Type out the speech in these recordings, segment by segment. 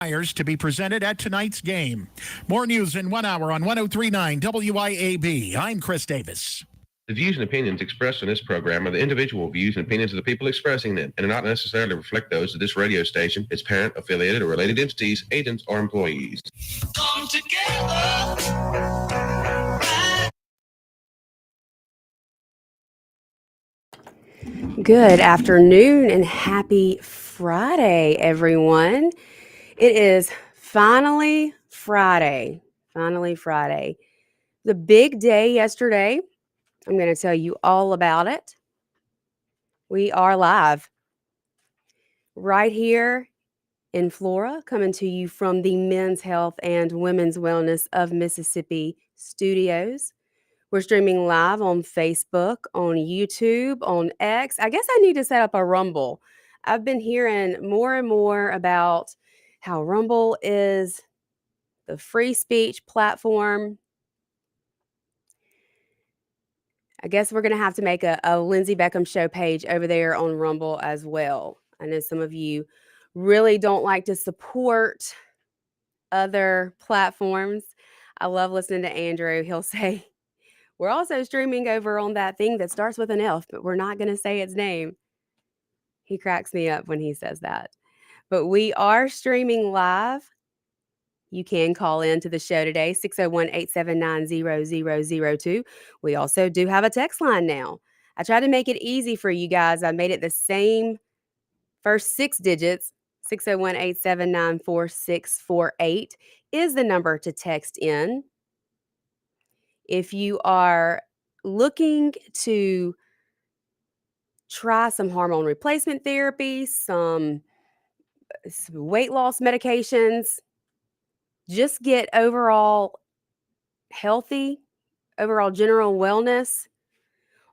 To be presented at tonight's game. More news in 1 hour on 1039 WIAB. I'm Chris Davis. The views and opinions expressed in this program are the individual views and opinions of the people expressing them and do not necessarily reflect those of this radio station, its parent, affiliated, or related entities, agents, or employees. Come together. Good afternoon and happy Friday, everyone. It is finally Friday. Finally Friday. The big day yesterday. I'm going to tell you all about it. We are live right here in Flora, coming to you from the Men's Health and Women's Wellness of Mississippi studios. We're streaming live on Facebook, on YouTube, on X. I guess I need to set up a Rumble. I've been hearing more and more about how Rumble is the free speech platform. I guess we're going to have to make a Lindsay Beckham show page over there on Rumble as well. I know some of you really don't like to support other platforms. I love listening to Andrew. He'll say, we're also streaming over on that thing that starts with an F, but we're not going to say its name. He cracks me up when he says that. But we are streaming live. You can call in to the show today, 601-879-0002. We also do have a text line now. I tried to make it easy for you guys. I made it the same first 6 digits. 601-879-4648 is the number to text in. If you are looking to try some hormone replacement therapy, some weight loss medications, just get overall healthy, overall general wellness,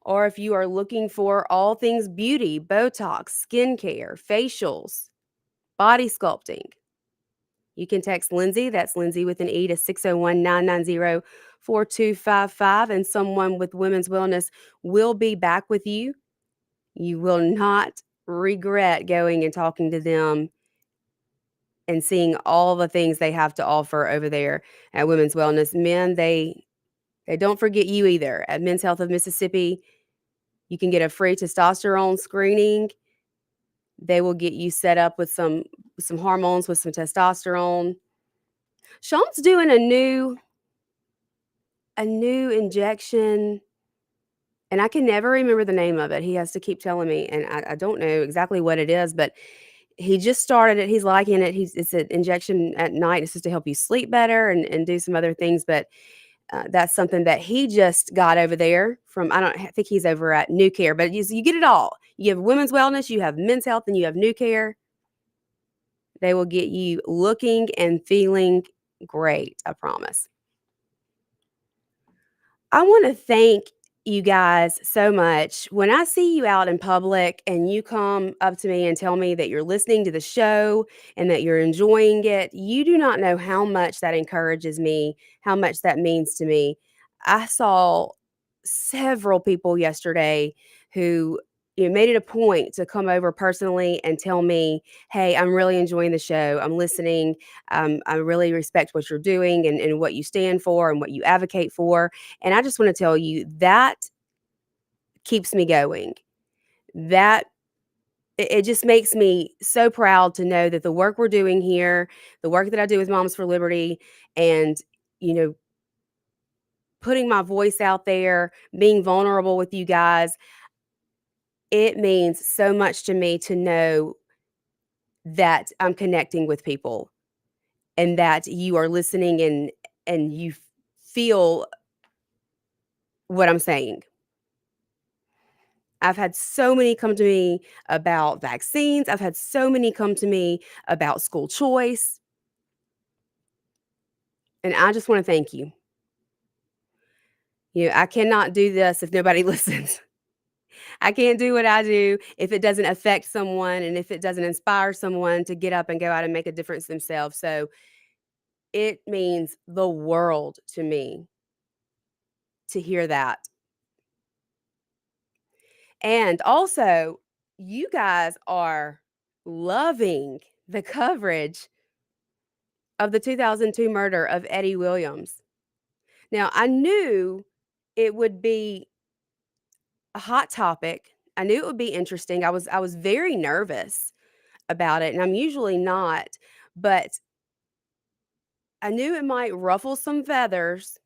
or if you are looking for all things beauty, Botox, skincare, facials, body sculpting, you can text Lindsay, that's Lindsay with an E, to 601-990-4255, and someone with Women's Wellness will be back with you. You will not regret going and talking to them and seeing all the things they have to offer over there at Women's Wellness. Men, they don't forget you either. At Men's Health of Mississippi, you can get a free testosterone screening. They will get you set up with some hormones, with some testosterone. Sean's doing a new injection, and I can never remember the name of it. He has to keep telling me, and I don't know exactly what it is, but he just started it. He's liking it. It's an injection at night. It's just to help you sleep better and do some other things. But that's something that he just got over there from, I think he's over at New Care. But you get it all. You have Women's Wellness, you have Men's Health, and you have New Care. They will get you looking and feeling great, I promise. I want to thank you guys so much. When I see you out in public and you come up to me and tell me that you're listening to the show and that you're enjoying it, you do not know how much that encourages me, how much that means to me. I saw several people yesterday who made it a point to come over personally and tell me, hey, I'm really enjoying the show. I'm listening. I really respect what you're doing and what you stand for and what you advocate for. And I just want to tell you that keeps me going. That it just makes me so proud to know that the work we're doing here, the work that I do with Moms for Liberty, and, putting my voice out there, being vulnerable with you guys, it means so much to me to know that I'm connecting with people and that you are listening and you feel what I'm saying. I've had so many come to me about vaccines. I've had so many come to me about school choice. And I just want to thank you. I cannot do this if nobody listens. I can't do what I do if it doesn't affect someone and if it doesn't inspire someone to get up and go out and make a difference themselves. So it means the world to me to hear that. And also, you guys are loving the coverage of the 2002 murder of Eddie Williams. Now, I knew it would be a hot topic. I knew it would be interesting. I was very nervous about it, and I'm usually not, but I knew it might ruffle some feathers.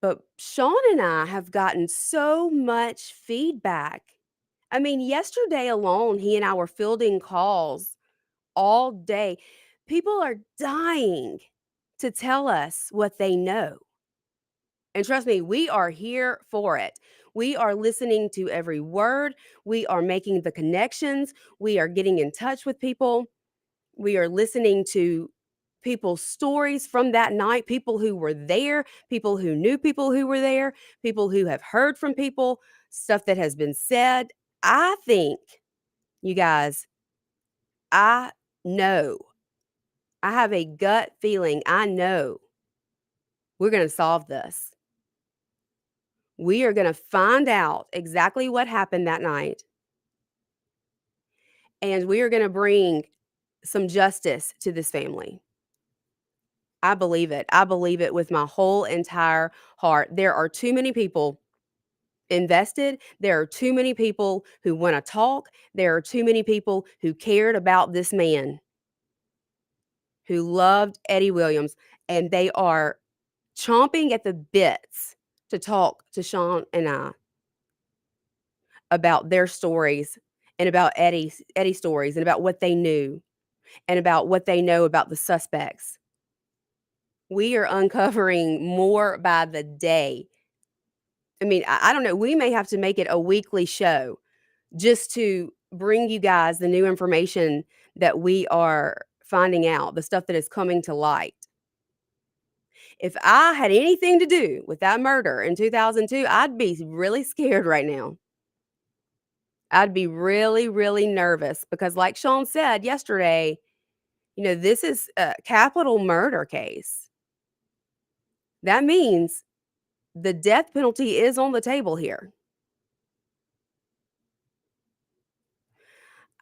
But Sean and I have gotten so much feedback. I mean, yesterday alone, he and I were fielding calls all day. People are dying to tell us what they know. And trust me, we are here for it. We are listening to every word. We are making the connections. We are getting in touch with people. We are listening to people's stories from that night, people who were there, people who knew people who were there, people who have heard from people, stuff that has been said. I think, you guys, I know. I have a gut feeling. I know we're going to solve this. We are going to find out exactly what happened that night. And we are going to bring some justice to this family. I believe it. I believe it with my whole entire heart. There are too many people invested. There are too many people who want to talk. There are too many people who cared about this man who loved Eddie Williams, and they are chomping at the bits to talk to Sean and I about their stories and about Eddie's stories and about what they knew and about what they know about the suspects. We are uncovering more by the day. I mean, I don't know. We may have to make it a weekly show just to bring you guys the new information that we are finding out, the stuff that is coming to light. If I had anything to do with that murder in 2002, I'd be really scared right now. I'd be really, really nervous because, like Sean said yesterday, this is a capital murder case. That means the death penalty is on the table here.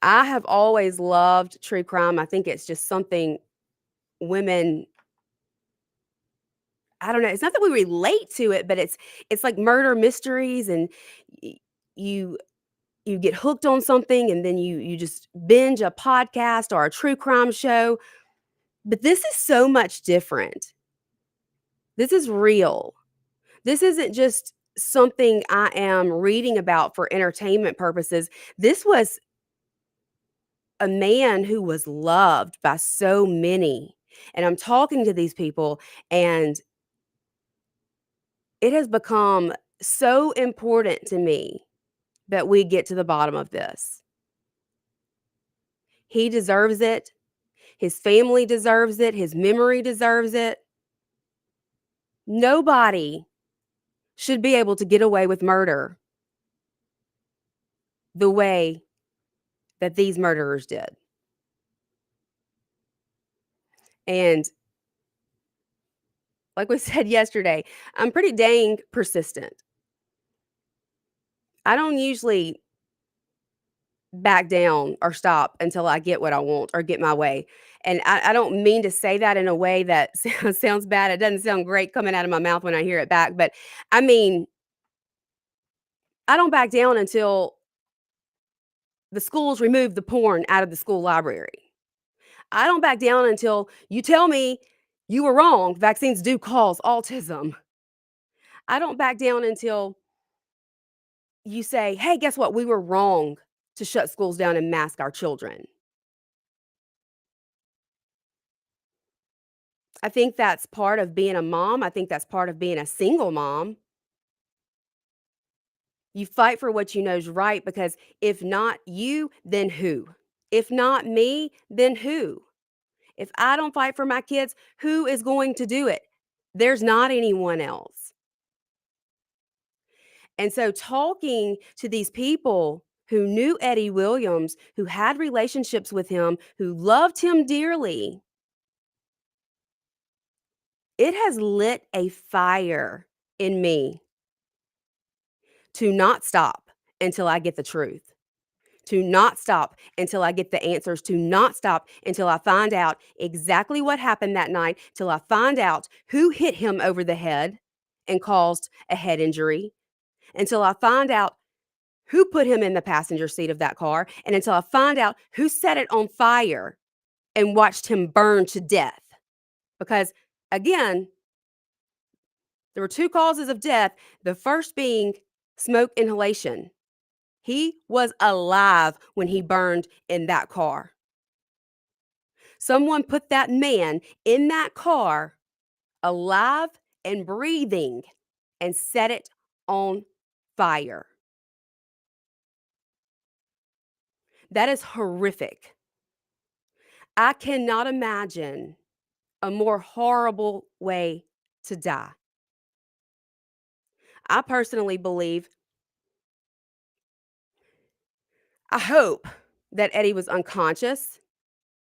I have always loved true crime. I think it's just something women, I don't know, it's not that we relate to it, but it's like murder mysteries, and y you you get hooked on something, and then you just binge a podcast or a true crime show. But this is so much different. This is real. This isn't just something I am reading about for entertainment purposes. This was a man who was loved by so many. And I'm talking to these people, and it has become so important to me that we get to the bottom of this. He deserves it. His family deserves it. His memory deserves it. Nobody should be able to get away with murder the way that these murderers did. And like we said yesterday, I'm pretty dang persistent. I don't usually back down or stop until I get what I want or get my way. And I don't mean to say that in a way that sounds bad. It doesn't sound great coming out of my mouth when I hear it back. But I mean, I don't back down until the schools remove the porn out of the school library. I don't back down until you tell me you were wrong. Vaccines do cause autism. I don't back down until you say, hey, guess what? We were wrong to shut schools down and mask our children. I think that's part of being a mom. I think that's part of being a single mom. You fight for what you know is right, because if not you, then who? If not me, then who? If I don't fight for my kids, who is going to do it? There's not anyone else. And so, talking to these people who knew Eddie Williams, who had relationships with him, who loved him dearly, it has lit a fire in me to not stop until I get the truth, to not stop until I get the answers, to not stop until I find out exactly what happened that night, till I find out who hit him over the head and caused a head injury, until I find out who put him in the passenger seat of that car, and until I find out who set it on fire and watched him burn to death. Because, again, there were 2 causes of death, the first being smoke inhalation. He was alive when he burned in that car. Someone put that man in that car, alive and breathing, and set it on fire. That is horrific. I cannot imagine a more horrible way to die. I personally believe, I hope that Eddie was unconscious,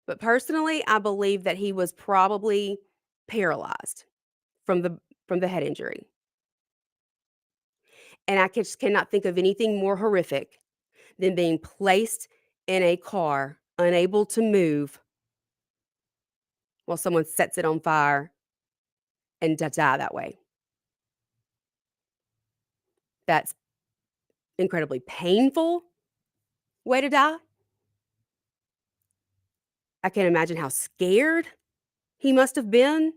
but personally, I believe that he was probably paralyzed from the head injury. And I just cannot think of anything more horrific than being placed in a car, unable to move, while someone sets it on fire and to die that way. That's incredibly painful way to die. I can't imagine how scared he must have been.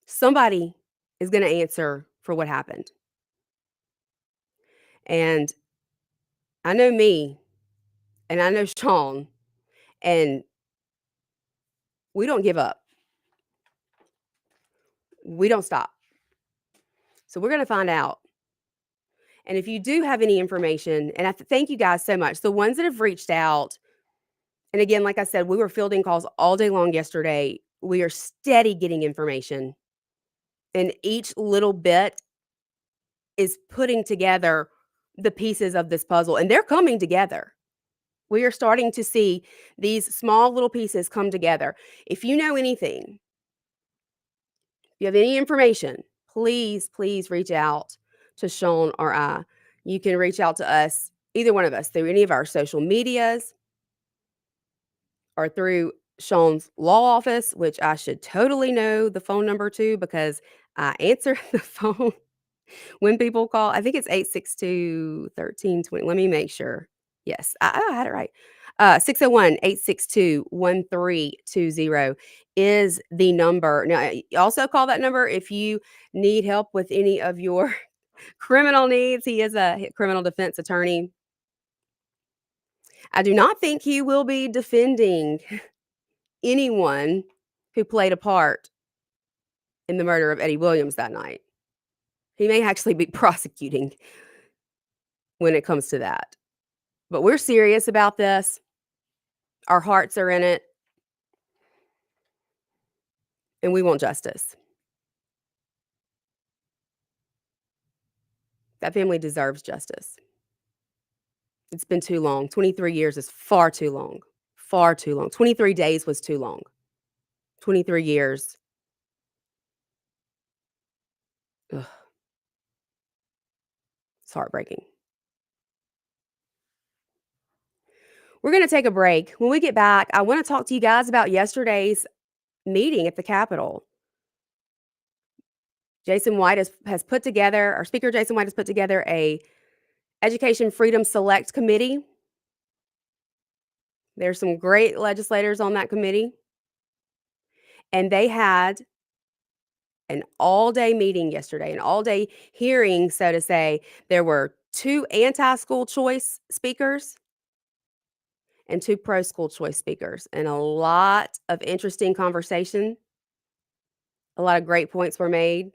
Somebody is going to answer for what happened. And I know me, and I know Sean, and we don't give up. We don't stop. So we're going to find out. And if you do have any information, and I thank you guys so much, the ones that have reached out, and again, like I said, we were fielding calls all day long yesterday. We are steady getting information, and each little bit is putting together the pieces of this puzzle, and they're coming together. We are starting to see these small little pieces come together. If you know anything, if you have any information, please, please reach out to Sean or I. You can reach out to us, either one of us, through any of our social medias or through Sean's law office, which I should totally know the phone number to because I answer the phone when people call. I think it's 862-1320. Let me make sure. Yes, I had it right. 601-862-1320 is the number. Now, also call that number if you need help with any of your criminal needs. He is a criminal defense attorney. I do not think he will be defending anyone who played a part in the murder of Eddie Williams that night. He may actually be prosecuting when it comes to that. But we're serious about this. Our hearts are in it. And we want justice. That family deserves justice. It's been too long. 23 years is far too long. Far too long. 23 days was too long. 23 years. Ugh. It's heartbreaking. We're going to take a break. When we get back, I want to talk to you guys about yesterday's meeting at the Capitol. Jason White has put together, our Speaker Jason White has put together a Education Freedom Select Committee. There's some great legislators on that committee. And they had an all-day meeting yesterday, an all-day hearing, so to say. There were 2 anti-school choice speakers and 2 pro-school choice speakers, and a lot of interesting conversation. A lot of great points were made.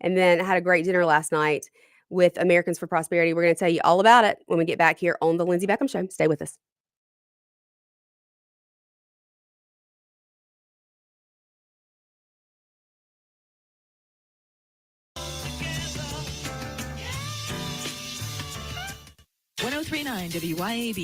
And then I had a great dinner last night with Americans for Prosperity. We're going to tell you all about it when we get back here on The Lindsay Beckham Show. Stay with us. .1039 WYAB.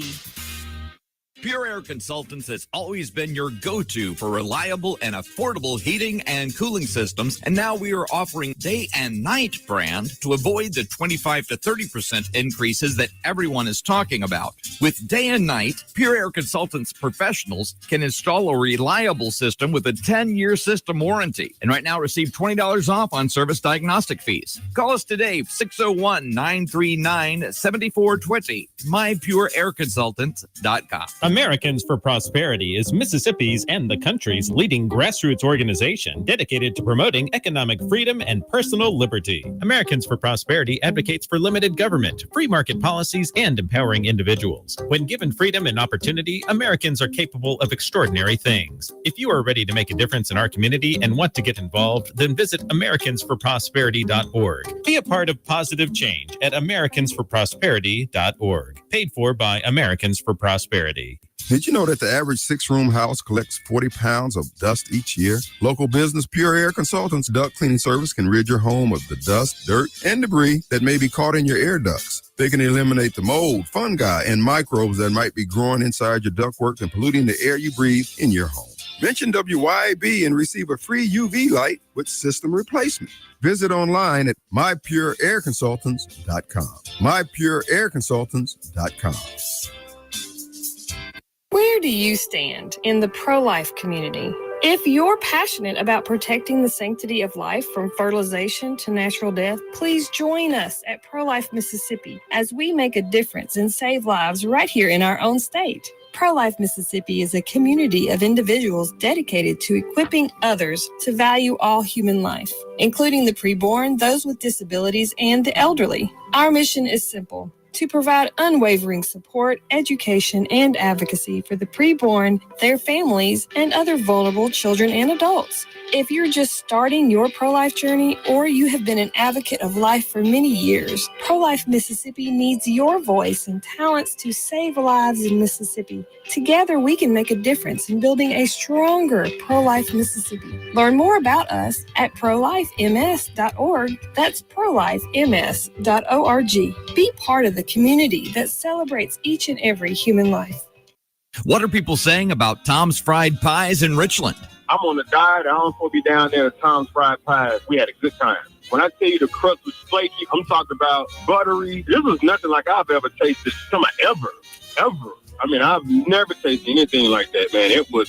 Pure Air Consultants has always been your go-to for reliable and affordable heating and cooling systems, and now we are offering day and night brand to avoid the 25 to 30% increases that everyone is talking about. With day and night, Pure Air Consultants professionals can install a reliable system with a 10-year system warranty, and right now receive $20 off on service diagnostic fees. Call us today, 601-939-7420, mypureairconsultants.com. Americans for Prosperity is Mississippi's and the country's leading grassroots organization dedicated to promoting economic freedom and personal liberty. Americans for Prosperity advocates for limited government, free market policies, and empowering individuals. When given freedom and opportunity, Americans are capable of extraordinary things. If you are ready to make a difference in our community and want to get involved, then visit americansforprosperity.org. Be a part of positive change at americansforprosperity.org. Paid for by Americans for Prosperity. Did you know that the average 6-room house collects 40 pounds of dust each year? Local business Pure Air Consultants duct cleaning service can rid your home of the dust, dirt, and debris that may be caught in your air ducts. They can eliminate the mold, fungi, and microbes that might be growing inside your ductwork and polluting the air you breathe in your home. Mention WYAB and receive a free UV light with system replacement. Visit online at mypureairconsultants.com. mypureairconsultants.com. Where do you stand in the pro-life community? If you're passionate about protecting the sanctity of life from fertilization to natural death, please join us at Pro-Life Mississippi as we make a difference and save lives right here in our own state. Pro-Life Mississippi is a community of individuals dedicated to equipping others to value all human life, including the preborn, those with disabilities, and the elderly. Our mission is simple: to provide unwavering support, education, and advocacy for the preborn, their families, and other vulnerable children and adults. If you're just starting your pro-life journey or you have been an advocate of life for many years, Pro-Life Mississippi needs your voice and talents to save lives in Mississippi. Together, we can make a difference in building a stronger pro-life Mississippi. Learn more about us at prolifems.org. That's prolifems.org. Be part of the community that celebrates each and every human life. What are people saying about Tom's Fried Pies in Richland? I'm on a diet. I don't want to be down there at Tom's Fried Pies. We had a good time. When I tell you the crust was flaky, I'm talking about buttery. This was nothing like I've ever tasted. Ever. I mean, I've never tasted anything like that, man. It was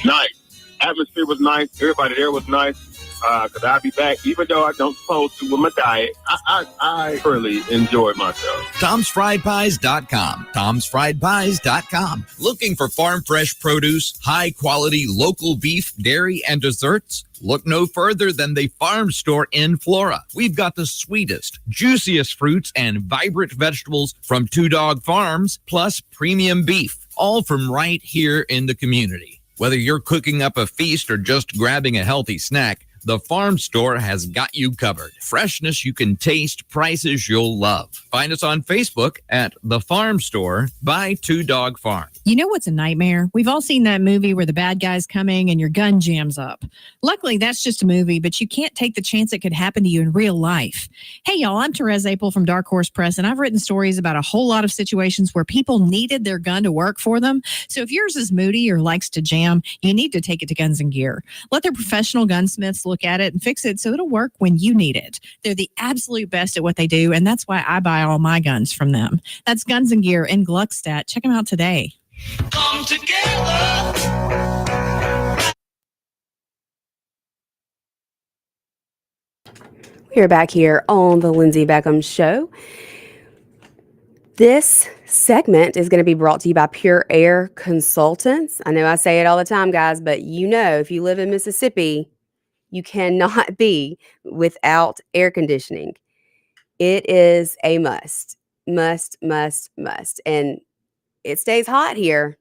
nice. Atmosphere was nice. Everybody there was nice. Because I'll be back, even though I don't supposed to with my diet. I thoroughly enjoyed myself. Tom'sFriedPies.com. Tom'sFriedPies.com. Looking for farm fresh produce, high quality local beef, dairy, and desserts? Look no further than the Farm Store in Flora. We've got the sweetest, juiciest fruits and vibrant vegetables from Two Dog Farms, plus premium beef, all from right here in the community. Whether you're cooking up a feast or just grabbing a healthy snack, the Farm Store has got you covered. Freshness you can taste, prices you'll love. Find us on Facebook at The Farm Store by Two Dog Farm. You know what's a nightmare? We've all seen that movie where the bad guy's coming and your gun jams up. Luckily, that's just a movie, but you can't take the chance it could happen to you in real life. Hey, y'all, I'm Therese Apel from Dark Horse Press, and I've written stories about a whole lot of situations where people needed their gun to work for them. So if yours is moody or likes to jam, you need to take it to Guns and Gear. Let their professional gunsmiths look at it and fix it so it'll work when you need it. They're the absolute best at what they do, and that's why I buy all my guns from them. That's Guns and Gear in Gluckstadt. Check them out today. Come together. We're back here on the Lindsay Beckham Show. This segment is going to be brought to you by Pure Air Consultants. I know I say it all the time, guys, but you know, if you live in Mississippi, you cannot be without air conditioning. It is a must. And it stays hot here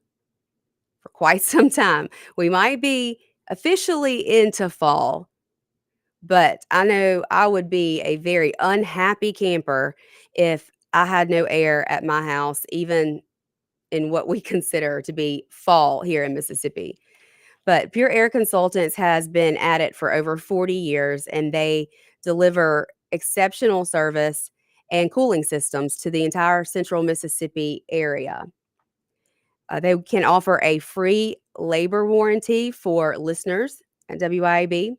for quite some time. We might be officially into fall, but I know I would be a very unhappy camper if I had no air at my house, even in what we consider to be fall here in Mississippi. But Pure Air Consultants has been at it for over 40 years, and they deliver exceptional service and cooling systems to the entire central Mississippi area. They can offer a free labor warranty for listeners at WIAB.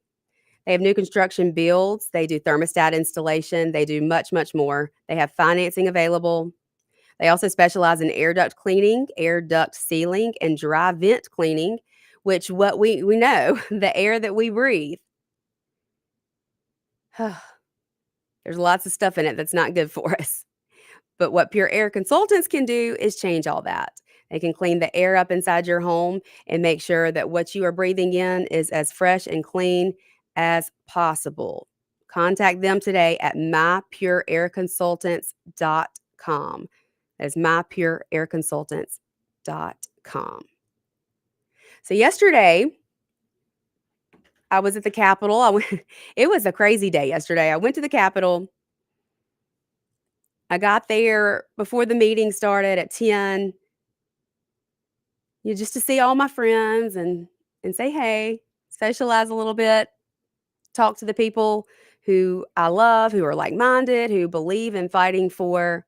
They have new construction builds. They do thermostat installation. They do much, much more. They have financing available. They also specialize in air duct cleaning, air duct sealing, and dry vent cleaning, which what we know, the air that we breathe. There's lots of stuff in it that's not good for us. But what Pure Air Consultants can do is change all that. They can clean the air up inside your home and make sure that what you are breathing in is as fresh and clean as possible. Contact them today at mypureairconsultants.com. That's mypureairconsultants.com. So yesterday, I was at the Capitol. It was a crazy day yesterday. I went to the Capitol. I got there before the meeting started at 10, just to see all my friends and say hey, socialize a little bit, talk to the people who I love, who are like-minded, who believe in fighting for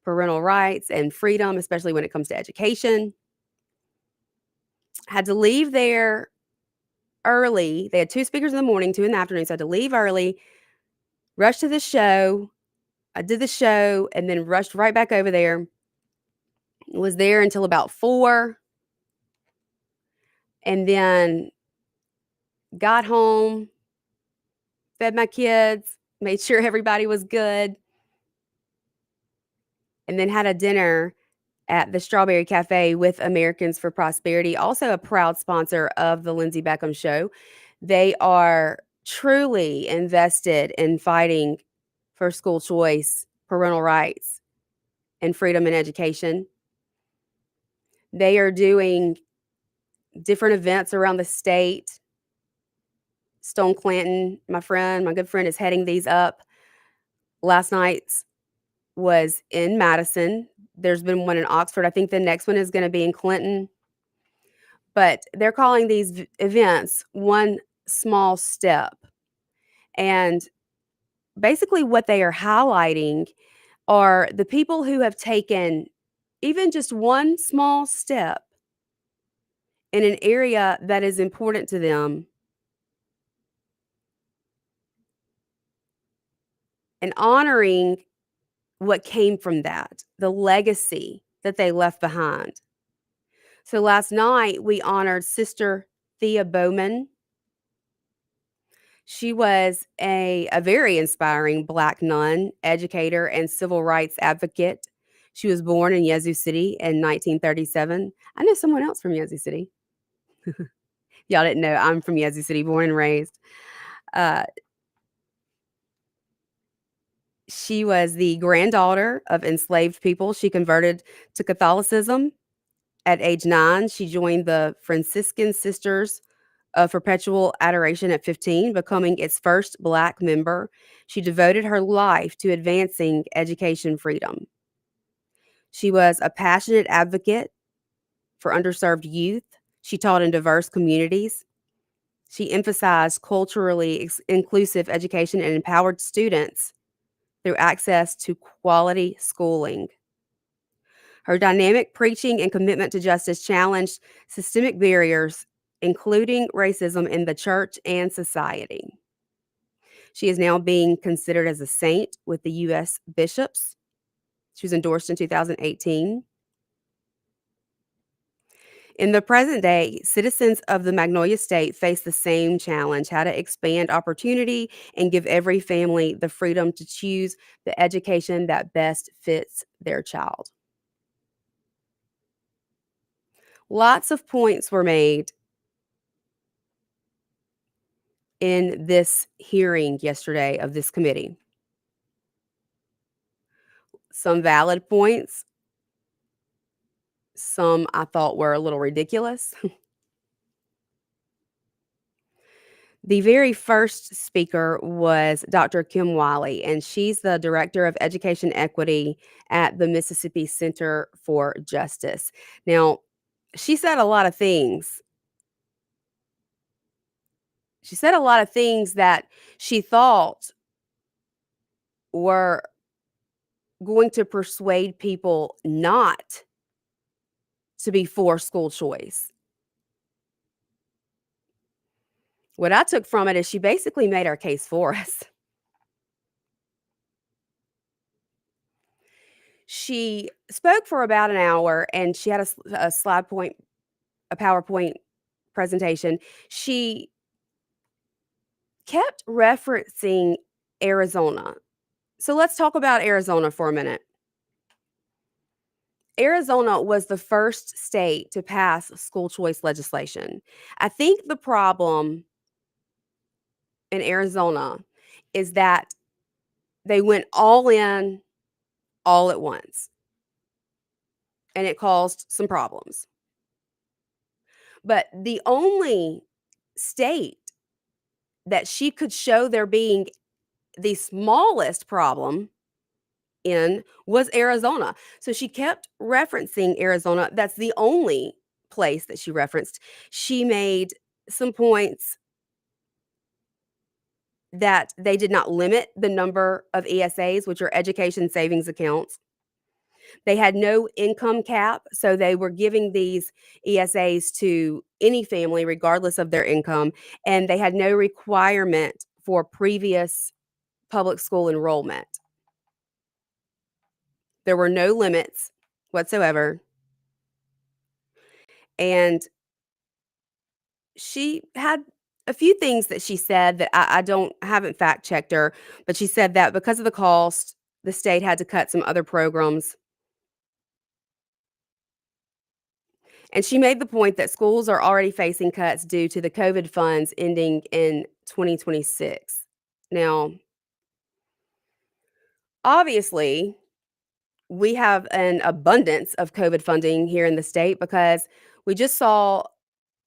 parental rights and freedom, especially when it comes to education. Had to leave there early. They had 2 speakers in the morning, 2 in the afternoon, so I had to leave early, rush to the show. I did the show and then rushed right back over there. Was there until about 4, and then got home, fed my kids, made sure everybody was good, and then had a dinner at the Strawberry Cafe with Americans for Prosperity, also a proud sponsor of the Lindsay Beckham Show. They are truly invested in fighting for school choice, parental rights, and freedom in education. They are doing different events around the state. Stone Clanton, my good friend, is heading these up. Last night's was in Madison. There's been one in Oxford. I think the next one is going to be in Clinton. But they're calling these events One Small Step. And basically what they are highlighting are the people who have taken even just one small step in an area that is important to them, and honoring what came from that, the legacy that they left behind. So last night we honored Sister Thea Bowman. She was a very inspiring Black nun, educator, and civil rights advocate. She was born in Yazoo City in 1937. I know someone else from Yazoo City. Y'all didn't know I'm from Yazoo City, born and raised. She was the granddaughter of enslaved people. She converted to Catholicism at age 9. She joined the Franciscan Sisters of Perpetual Adoration at 15, becoming its first Black member. She devoted her life to advancing education freedom. She was a passionate advocate for underserved youth. She taught in diverse communities. She emphasized culturally inclusive education and empowered students through access to quality schooling. Her dynamic preaching and commitment to justice challenged systemic barriers, including racism in the church and society. She is now being considered as a saint with the U.S. bishops. She was endorsed in 2018. In the present day, citizens of the Magnolia State face the same challenge: how to expand opportunity and give every family the freedom to choose the education that best fits their child. Lots of points were made in this hearing yesterday of this committee. Some valid points, some I thought were a little ridiculous. The very first speaker was Dr. Kim Wiley, and she's the Director of Education Equity at the Mississippi Center for Justice. Now, she said a lot of things. She said a lot of things that she thought were going to persuade people not to be for school choice. What I took from it is she basically made our case for us. She spoke for about an hour, and she had a PowerPoint presentation. She kept referencing Arizona. So let's talk about Arizona for a minute. Arizona was the first state to pass school choice legislation. I think the problem in Arizona is that they went all in all at once, and it caused some problems. But the only state that she could show there being the smallest problem in was Arizona. So she kept referencing Arizona. That's the only place that she referenced. She made some points that they did not limit the number of ESAs, which are education savings accounts. They had no income cap, so they were giving these ESAs to any family, regardless of their income, and they had no requirement for previous public school enrollment. There were no limits whatsoever. And she had a few things that she said that haven't fact checked her, but she said that because of the cost, the state had to cut some other programs. And she made the point that schools are already facing cuts due to the COVID funds ending in 2026. Now, obviously, we have an abundance of COVID funding here in the state because we just saw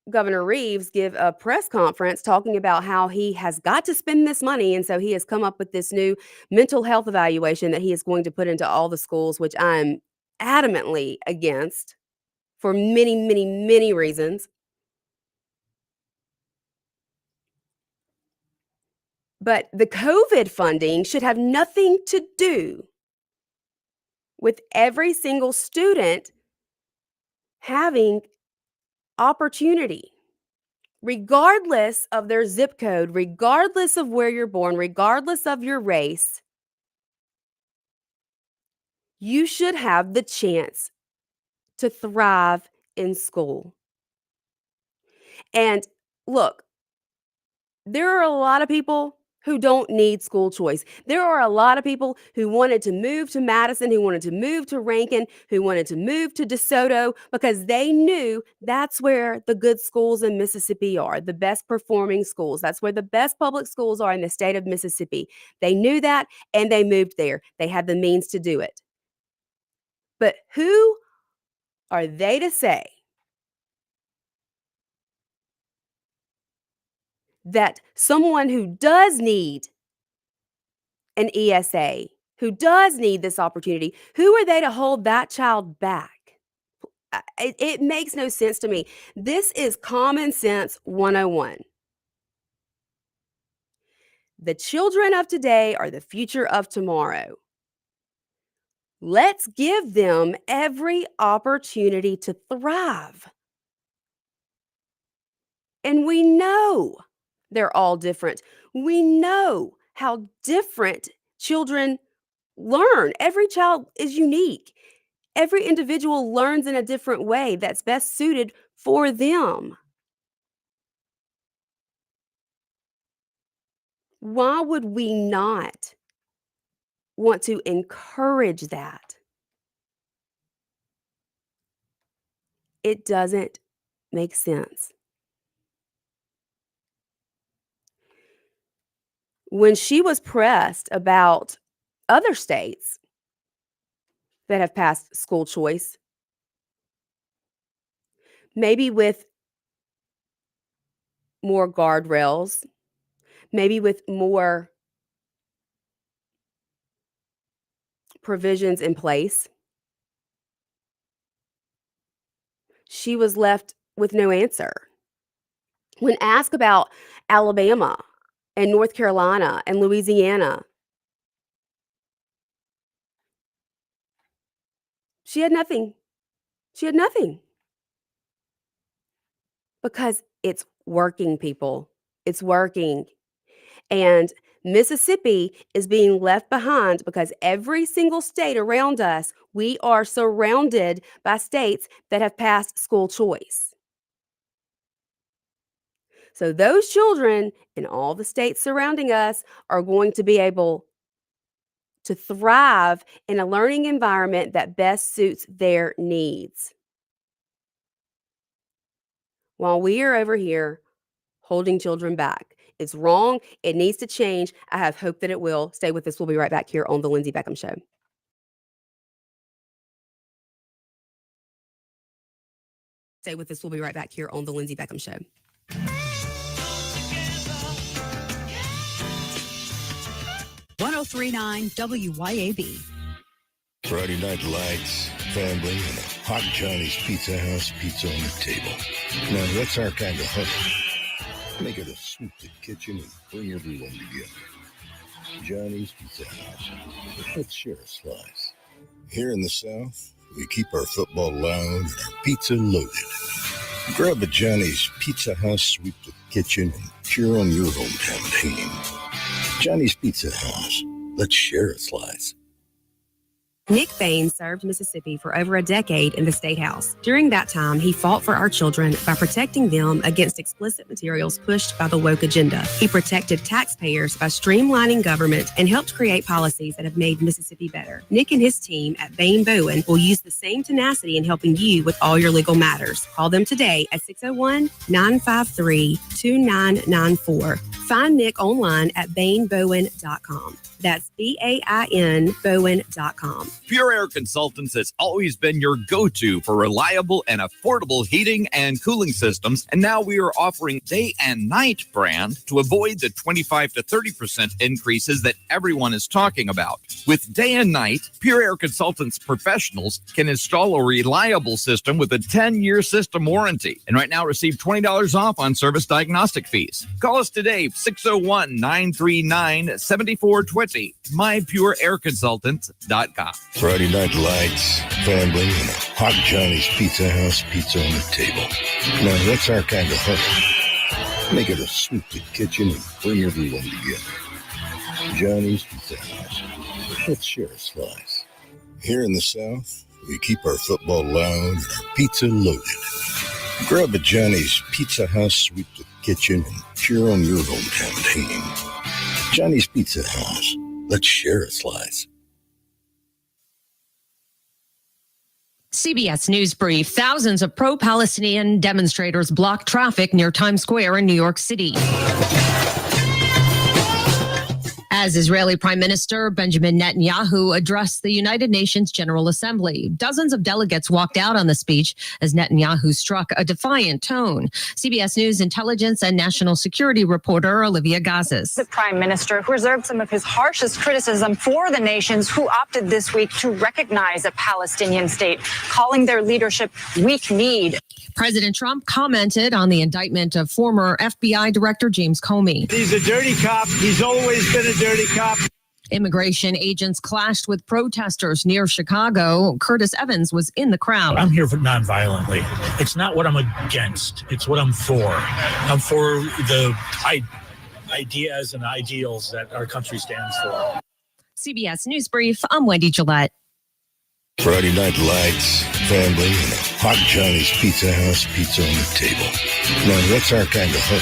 Governor Reeves give a press conference talking about how he has got to spend this money. And so he has come up with this new mental health evaluation that he is going to put into all the schools, which I'm adamantly against for many, many, many reasons. But the COVID funding should have nothing to do with every single student having opportunity, regardless of their zip code, regardless of where you're born, regardless of your race. You should have the chance to thrive in school. And look, there are a lot of people who don't need school choice. There are a lot of people who wanted to move to Madison, who wanted to move to Rankin, who wanted to move to DeSoto because they knew that's where the good schools in Mississippi are, the best performing schools. That's where the best public schools are in the state of Mississippi. They knew that and they moved there. They had the means to do it. But who are they to say that someone who does need an ESA, who does need this opportunity, who are they to hold that child back? It makes no sense to me. This is common sense 101. The children of today are the future of tomorrow. Let's give them every opportunity to thrive. And we know they're all different. We know how different children learn. Every child is unique. Every individual learns in a different way that's best suited for them. Why would we not want to encourage that? It doesn't make sense. When she was pressed about other states that have passed school choice, maybe with more guardrails, maybe with more provisions in place, she was left with no answer. When asked about Alabama and North Carolina and Louisiana, she had nothing. She had nothing. Because it's working, people. It's working. And Mississippi is being left behind because every single state around us, we are surrounded by states that have passed school choice. So those children in all the states surrounding us are going to be able to thrive in a learning environment that best suits their needs. While we are over here holding children back. It's wrong. It needs to change. I have hope that it will. Stay with us. We'll be right back here on The Lindsay Beckham Show. Stay with us. We'll be right back here on The Lindsay Beckham Show. .1039 WYAB. Friday Night Lights, family, and a hot Johnny's Pizza House pizza on the table. Now, that's our kind of hunt. Make it a sweet kitchen and bring everyone together. Johnny's Pizza House. Let's share a slice. Here in the South, we keep our football loud and our pizza loaded. Grab a Johnny's Pizza House sweep the kitchen and cheer on your hometown team. Johnny's Pizza House. Let's share a slice. Nick Bain served Mississippi for over a decade in the State House. During that time, he fought for our children by protecting them against explicit materials pushed by the woke agenda. He protected taxpayers by streamlining government and helped create policies that have made Mississippi better. Nick and his team at Bain Bowen will use the same tenacity in helping you with all your legal matters. Call them today at 601-953-2994. Find Nick online at bainbowen.com. That's BAIN Bowen.com. Pure Air Consultants has always been your go-to for reliable and affordable heating and cooling systems, and now we are offering day and night brand to avoid the 25 to 30% increases that everyone is talking about. With day and night, Pure Air Consultants professionals can install a reliable system with a 10-year system warranty, and right now receive $20 off on service diagnostic fees. Call us today, 601-939-7420. MyPureAirConsultants.com. Friday Night Lights, family, and a hot Johnny's Pizza House pizza on the table. Now, that's our kind of hunt. Make it a sweet kitchen and bring everyone together. Johnny's Pizza House. Let's share a slice. Here in the South, we keep our football loud and our pizza loaded. Grab a Johnny's Pizza House sweep the kitchen and cheer on your hometown team. Johnny's Pizza House. Let's share a slice. CBS News Brief. Thousands of pro-Palestinian demonstrators blocked traffic near Times Square in New York City. As Israeli Prime Minister Benjamin Netanyahu addressed the United Nations General Assembly, dozens of delegates walked out on the speech as Netanyahu struck a defiant tone. CBS News intelligence and national security reporter Olivia Gazis. The Prime Minister, who reserved some of his harshest criticism for the nations who opted this week to recognize a Palestinian state, calling their leadership weak-kneed. President Trump commented on the indictment of former FBI Director James Comey. He's a dirty cop. He's always been a dirty cop. Immigration agents clashed with protesters near Chicago. Curtis Evans was in the crowd. I'm here for nonviolently. It's not what I'm against. It's what I'm for. I'm for the ideas and ideals that our country stands for. CBS News Brief. I'm Wendy Gillette. Friday Night Lights, family, and a hot Johnny's Pizza House pizza on the table. Now, that's our kind of hunt.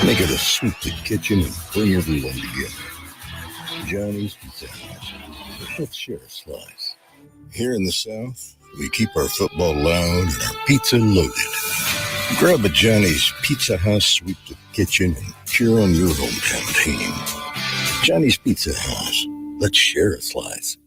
Make it a sweet kitchen and bring everyone together. Johnny's Pizza House. Let's share a slice. Here in the South, we keep our football loud and our pizza loaded. Grab a Johnny's Pizza House sweep the kitchen and cheer on your hometown team. Johnny's Pizza House. Let's share a slice.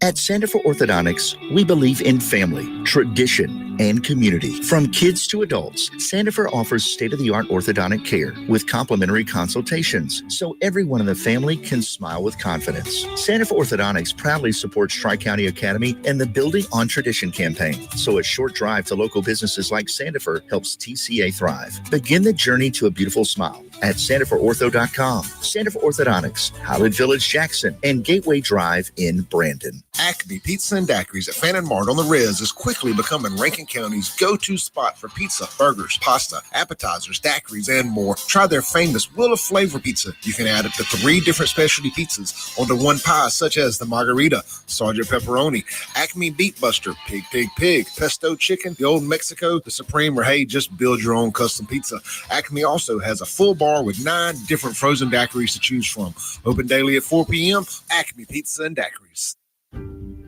At Center for Orthodontics, we believe in family, tradition, and community. From kids to adults, Sandifer offers state-of-the-art orthodontic care with complimentary consultations, so everyone in the family can smile with confidence. Sandifer Orthodontics proudly supports Tri-County Academy and the Building on Tradition campaign, so a short drive to local businesses like Sandifer helps TCA thrive. Begin the journey to a beautiful smile at SantaForOrtho.com. Santa for Orthodontics, Highland Village, Jackson, and Gateway Drive in Brandon. Acme Pizza and Daiquiris at Fannin Mart on the Riz is quickly becoming Rankin County's go-to spot for pizza, burgers, pasta, appetizers, daiquiris, and more. Try their famous Wheel of Flavor pizza. You can add up to 3 different specialty pizzas onto one pie, such as the Margarita, Sergeant Pepperoni, Acme Beet Buster, Pig Pig Pig, Pesto Chicken, the Old Mexico, the Supreme, or hey, just build your own custom pizza. Acme also has a full bar with 9 different frozen daiquiris to choose from. Open daily at 4 p.m. Acme Pizza and Daiquiris.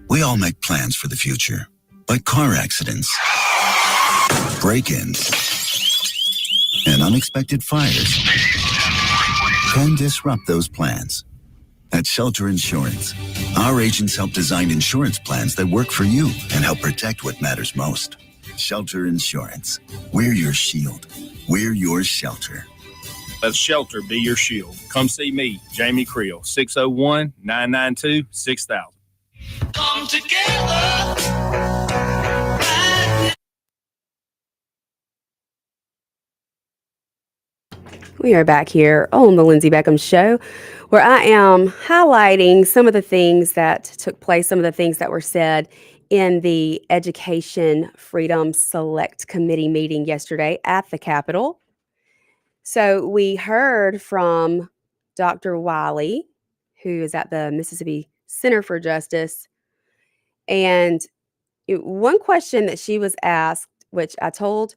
We all make plans for the future, like car accidents, break-ins, and unexpected fires can disrupt those plans. At Shelter Insurance, our agents help design insurance plans that work for you and help protect what matters most. Shelter Insurance. We're your shield. We're your shelter. Let Shelter be your shield. Come see me, Jamie Creel, 601-992-6000. Come together. We are back here on the Lindsay Beckham Show, where I am highlighting some of the things that took place, some of the things that were said in the Education Freedom Select Committee meeting yesterday at the Capitol. So we heard from Dr. Wiley, who is at the Mississippi Center for Justice, and one question that she was asked, which I told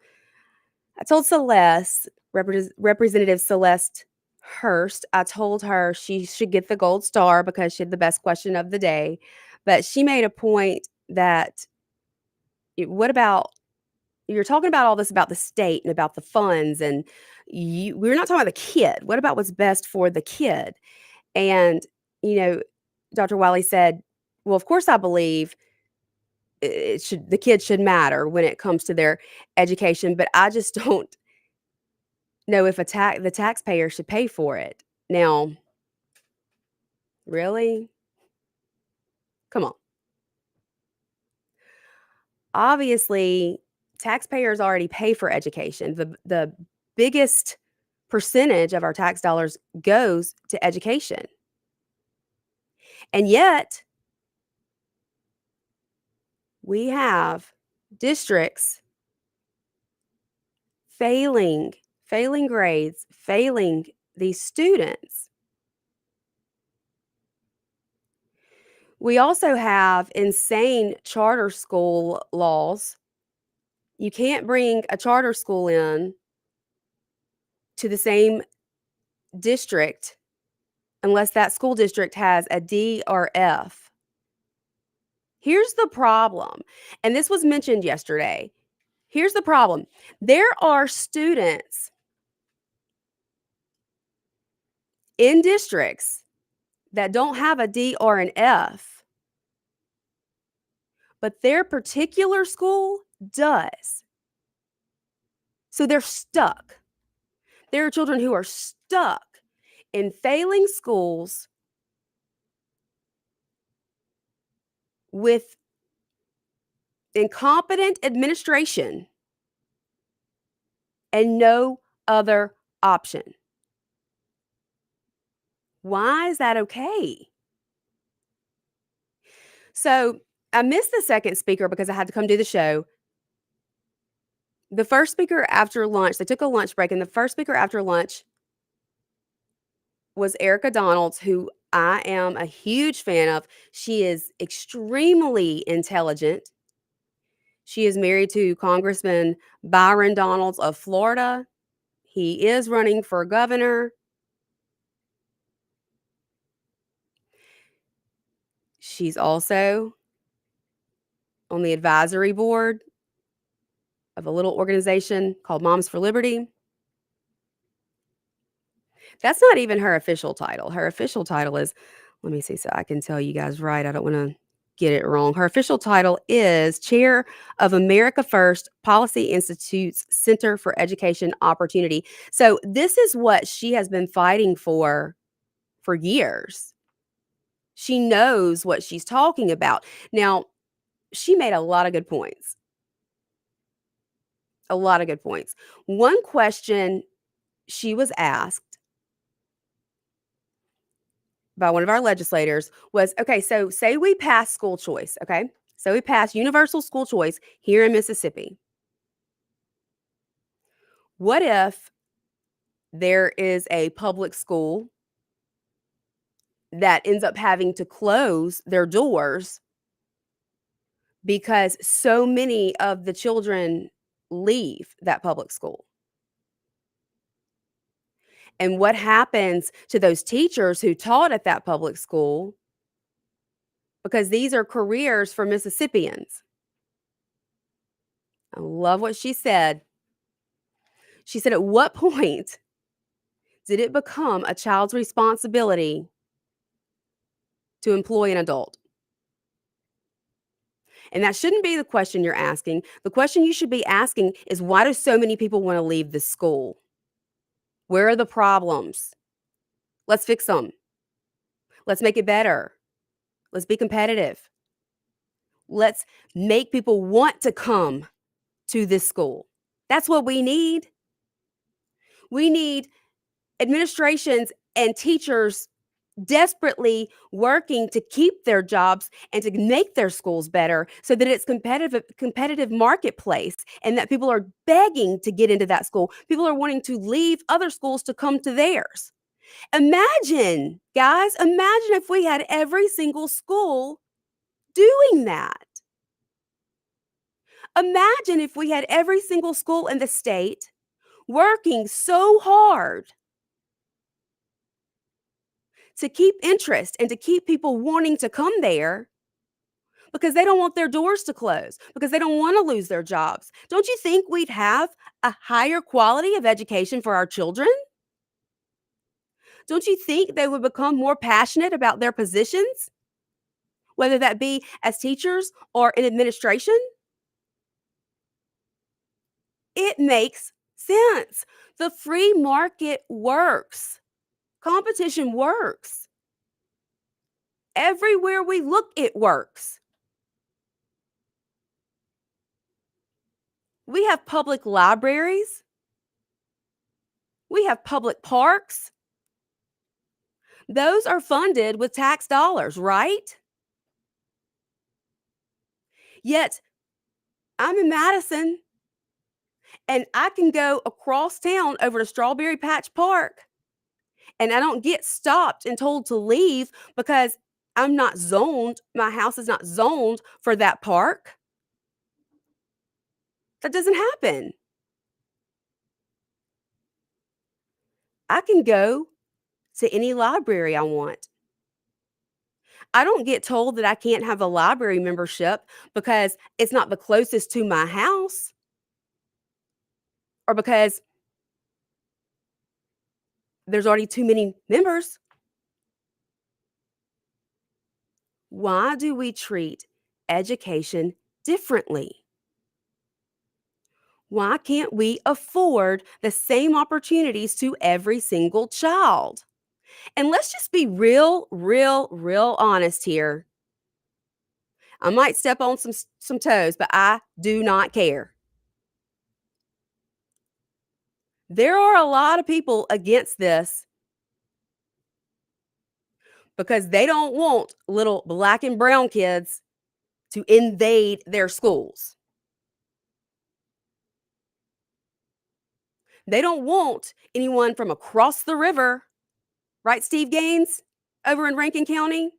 Celeste, Representative Celeste Hurst, I told her she should get the gold star because she had the best question of the day. But she made a point that what about you're talking about all this about the state and about the funds, and we're not talking about the kid. What about what's best for the kid? And Dr. Wiley said, "Well, of course, I believe the kids should matter when it comes to their education, but I just don't know if the taxpayer should pay for it." Now, really? Come on. Obviously, taxpayers already pay for education. The biggest percentage of our tax dollars goes to education. And yet, we have districts failing grades, failing these students. We also have insane charter school laws. You can't bring a charter school in to the same district unless that school district has a D or F. Here's the problem, and this was mentioned yesterday. Here's the problem. There are students in districts that don't have a D or an F, but their particular school does. So they're stuck. There are children who are stuck in failing schools with incompetent administration and no other option. Why is that okay? So I missed the second speaker because I had to come do the show. The first speaker after lunch, they took a lunch break, and the first speaker after lunch was Erica Donalds, who I am a huge fan of. She is extremely intelligent. She is married to Congressman Byron Donalds of Florida. He is running for governor. She's also on the advisory board of a little organization called Moms for Liberty. That's not even her official title. Her official title is, let me see so I can tell you guys right. I don't want to get it wrong. Her official title is Chair of America First Policy Institute's Center for Education Opportunity. So this is what she has been fighting for years. She knows what she's talking about. Now, she made a lot of good points. A lot of good points. One question she was asked by one of our legislators was, okay, so say we pass school choice, okay? So we pass universal school choice here in Mississippi. What if there is a public school that ends up having to close their doors because so many of the children leave that public school? And what happens to those teachers who taught at that public school? Because these are careers for Mississippians. I love what she said. She said, at what point did it become a child's responsibility to employ an adult? And that shouldn't be the question you're asking. The question you should be asking is, why do so many people want to leave this school? Where are the problems? Let's fix them. Let's make it better. Let's be competitive. Let's make people want to come to this school. That's what we need. We need administrations and teachers desperately working to keep their jobs and to make their schools better so that it's competitive marketplace, and that people are begging to get into that school. People are wanting to leave other schools to come to theirs. Imagine, guys, imagine if we had every single school doing that. Imagine if we had every single school in the state working so hard to keep interest and to keep people wanting to come there because they don't want their doors to close, because they don't want to lose their jobs. Don't you think we'd have a higher quality of education for our children? Don't you think they would become more passionate about their positions, whether that be as teachers or in administration? It makes sense. The free market works. Competition works. Everywhere we look, it works. We have public libraries. We have public parks. Those are funded with tax dollars, right? Yet, I'm in Madison, and I can go across town over to Strawberry Patch Park, and I don't get stopped and told to leave because I'm not zoned. My house is not zoned for that park. That doesn't happen. I can go to any library I want. I don't get told that I can't have a library membership because it's not the closest to my house, or because there's already too many members. Why do we treat education differently? Why can't we afford the same opportunities to every single child? And let's just be real honest here. I might step on some toes, but I do not care. There are a lot of people against this because they don't want little black and brown kids to invade their schools. They don't want anyone from across the river, right, Steve Gaines, over in Rankin County?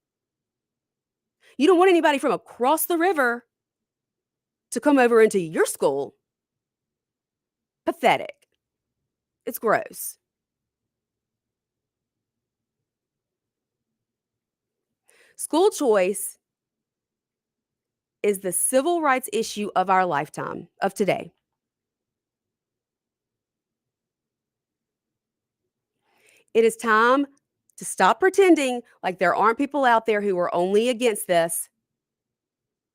You don't want anybody from across the river to come over into your school. Pathetic. It's gross. School choice is the civil rights issue of our lifetime, of today. It is time to stop pretending like there aren't people out there who are only against this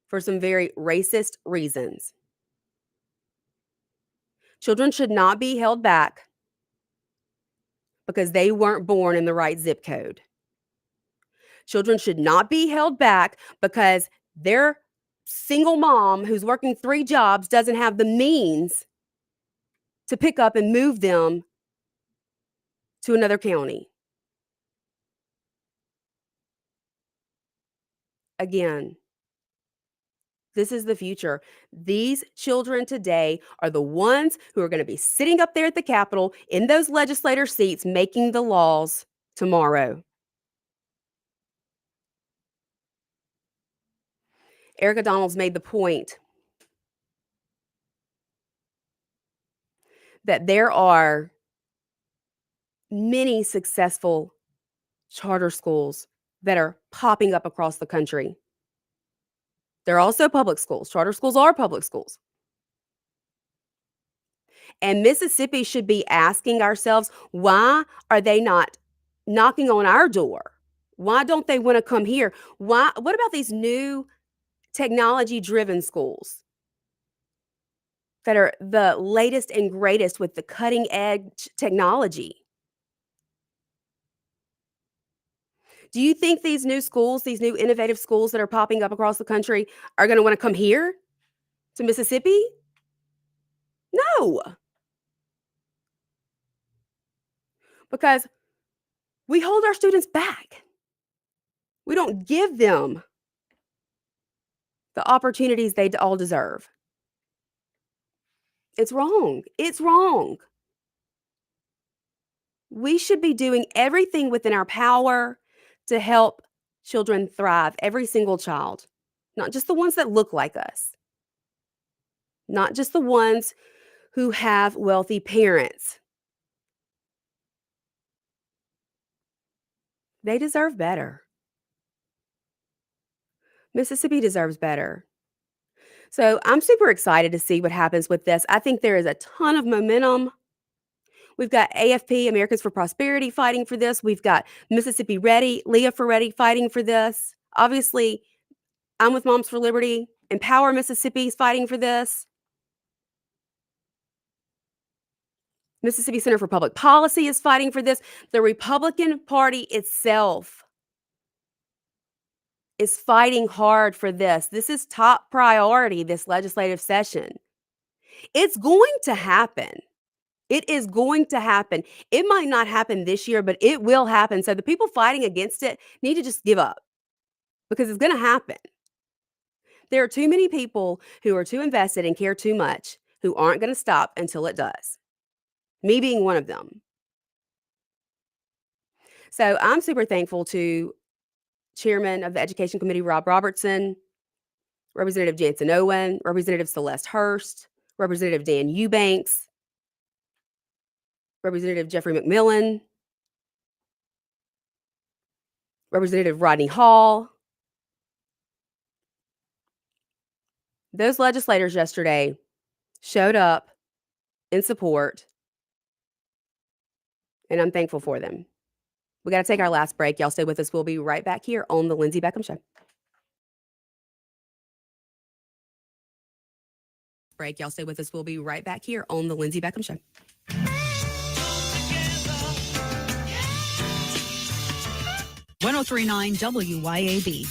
for some very racist reasons. Children should not be held back because they weren't born in the right zip code. Children should not be held back because their single mom who's working 3 jobs doesn't have the means to pick up and move them to another county. Again, this is the future. These children today are the ones who are going to be sitting up there at the Capitol in those legislator seats making the laws tomorrow. Erica Donalds made the point that there are many successful charter schools that are popping up across the country. They're also public schools. Charter schools are public schools. And Mississippi should be asking ourselves, why are they not knocking on our door? Why don't they want to come here? What about these new technology-driven schools that are the latest and greatest with the cutting-edge technology? Do you think these new schools, these new innovative schools that are popping up across the country are going to want to come here to Mississippi? No. Because we hold our students back. We don't give them the opportunities they all deserve. It's wrong. It's wrong. We should be doing everything within our power to help children thrive, every single child, not just the ones that look like us, not just the ones who have wealthy parents. They deserve better. Mississippi deserves better. So I'm super excited to see what happens with this. I think there is a ton of momentum. We've got AFP, Americans for Prosperity, fighting for this. We've got Mississippi Ready, Leah for Ready, fighting for this. Obviously, I'm with Moms for Liberty. Empower Mississippi is fighting for this. Mississippi Center for Public Policy is fighting for this. The Republican Party itself is fighting hard for this. This is top priority, this legislative session. It's going to happen. It is going to happen. It might not happen this year, but it will happen. So the people fighting against it need to just give up because it's going to happen. There are too many people who are too invested and care too much who aren't going to stop until it does. Me being one of them. So I'm super thankful to Chairman of the Education Committee, Rob Robertson, Representative Jansen Owen, Representative Celeste Hurst, Representative Dan Eubanks, Representative Jeffrey McMillan, Representative Rodney Hall. Those legislators yesterday showed up in support, and I'm thankful for them. We got to take our last break. Y'all stay with us. We'll be right back here on The Lindsay Beckham Show. Break. Y'all stay with us. We'll be right back here on The Lindsay Beckham Show. .1039 WYAB.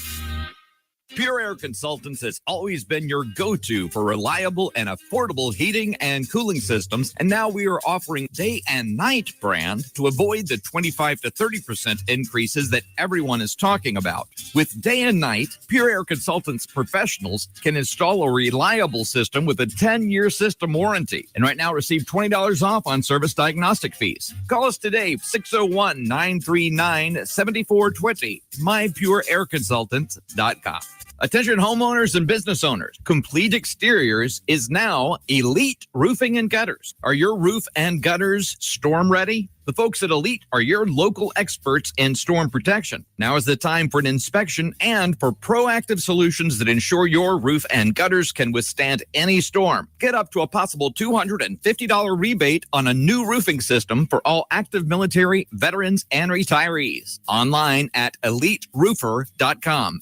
Pure Air Consultants has always been your go-to for reliable and affordable heating and cooling systems, and now we are offering Day and Night brand to avoid the 25 to 30% increases that everyone is talking about. With Day and Night, Pure Air Consultants professionals can install a reliable system with a 10-year system warranty, and right now receive $20 off on service diagnostic fees. Call us today, 601-939-7420, mypureairconsultants.com. Attention homeowners and business owners. Complete Exteriors is now Elite Roofing and Gutters. Are your roof and gutters storm ready? The folks at Elite are your local experts in storm protection. Now is the time for an inspection and for proactive solutions that ensure your roof and gutters can withstand any storm. Get up to a possible $250 rebate on a new roofing system for all active military, veterans, and retirees. Online at EliteRoofer.com.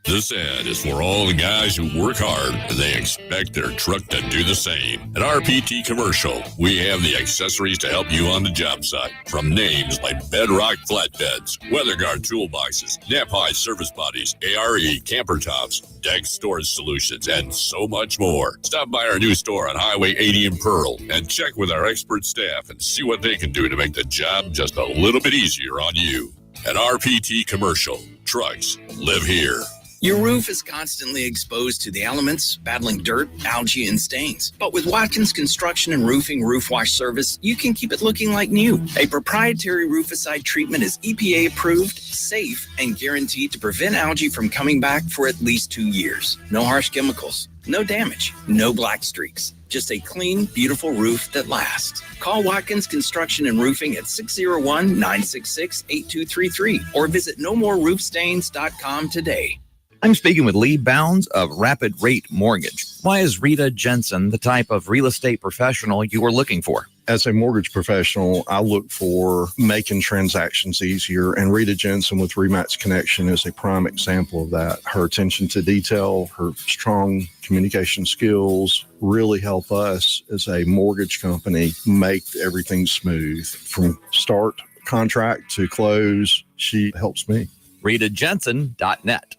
This ad is for all the guys who work hard and they expect their truck to do the same. At RPT Commercial, we have the accessories to help you on the job site. From names like Bedrock Flatbeds, WeatherGuard Toolboxes, Nap-High Service Bodies, ARE Camper Tops, Deck Storage Solutions, and so much more. Stop by our new store on Highway 80 in Pearl and check with our expert staff and see what they can do to make the job just a little bit easier on you. At RPT Commercial, trucks live here. Your roof is constantly exposed to the elements, battling dirt, algae, and stains. But with Watkins Construction and Roofing Roof Wash Service, you can keep it looking like new. A proprietary rooficide treatment is EPA approved, safe, and guaranteed to prevent algae from coming back for at least 2 years. No harsh chemicals, no damage, no black streaks. Just a clean, beautiful roof that lasts. Call Watkins Construction and Roofing at 601-966-8233 or visit nomoreroofstains.com today. I'm speaking with Lee Bounds of Rapid Rate Mortgage. Why is Rita Jensen the type of real estate professional you are looking for? As a mortgage professional, I look for making transactions easier, and Rita Jensen with Rematch Connection is a prime example of that. Her attention to detail, her strong communication skills really help us as a mortgage company make everything smooth. From start contract to close, she helps me. RitaJensen.net.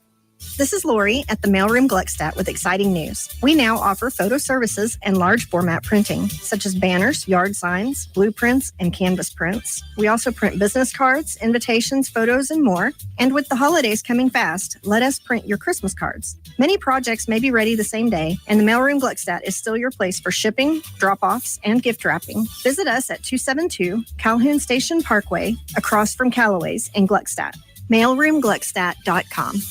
This is Lori at the Mailroom Gluckstadt with exciting news. We now offer photo services and large format printing, such as banners, yard signs, blueprints, and canvas prints. We also print business cards, invitations, photos, and more. And with the holidays coming fast, let us print your Christmas cards. Many projects may be ready the same day, and the Mailroom Gluckstadt is still your place for shipping, drop-offs, and gift wrapping. Visit us at 272 Calhoun Station Parkway, across from Callaway's in Gluckstadt. MailroomGluckstadt.com.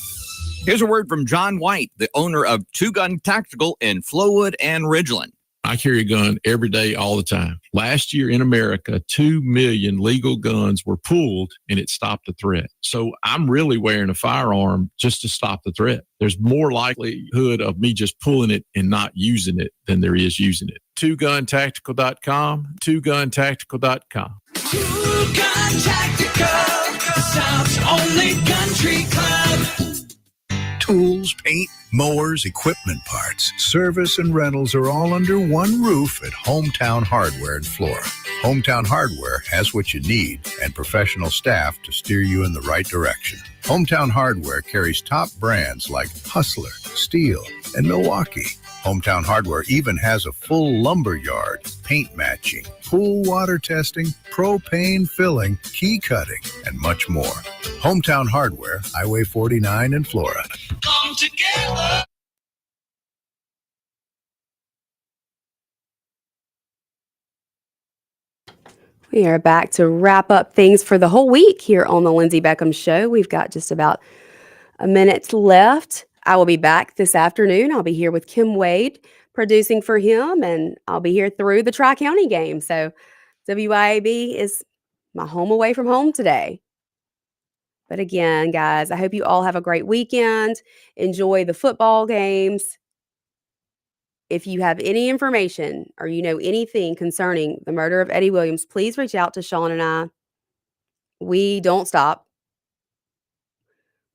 Here's a word from John White, the owner of Two Gun Tactical in Flowood and Ridgeland. I carry a gun every day, all the time. Last year in America, 2 million legal guns were pulled, and it stopped the threat. So I'm really wearing a firearm just to stop the threat. There's more likelihood of me just pulling it and not using it than there is using it. TwoGunTactical.com, TwoGunTactical.com. Two Gun Tactical, the South's only country club. Tools, paint, mowers, equipment parts, service, and rentals are all under one roof at Hometown Hardware in Flora. Hometown Hardware has what you need and professional staff to steer you in the right direction. Hometown Hardware carries top brands like Hustler, Steel, and Milwaukee. Hometown Hardware even has a full lumber yard, paint matching, pool water testing, propane filling, key cutting, and much more. Hometown Hardware, Highway 49 in Flora. Come together. We are back to wrap up things for the whole week here on the Lindsay Beckham Show. We've got just about a minute left. I will be back this afternoon. I'll be here with Kim Wade producing for him, and I'll be here through the Tri-County game. So WIAB is my home away from home today. But again, guys, I hope you all have a great weekend. Enjoy the football games. If you have any information or you know anything concerning the murder of Eddie Williams, please reach out to Sean and I. We don't stop.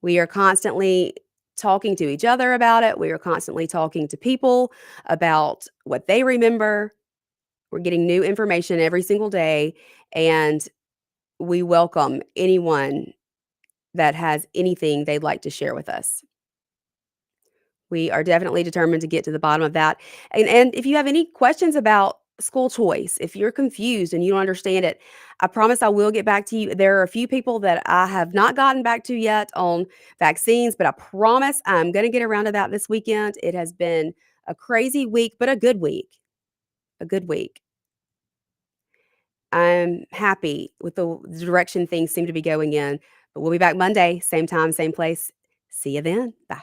We are constantly talking to each other about it. We are constantly talking to people about what they remember. We're getting new information every single day, and we welcome anyone that has anything they'd like to share with us. We are definitely determined to get to the bottom of that. And if you have any questions about school choice, if you're confused and you don't understand it, I promise I will get back to you. There are a few people that I have not gotten back to yet on vaccines, but I promise I'm going to get around to that this weekend. It has been a crazy week, but a good week. A good week. I'm happy with the direction things seem to be going in. But we'll be back Monday, same time, same place. See you then. Bye.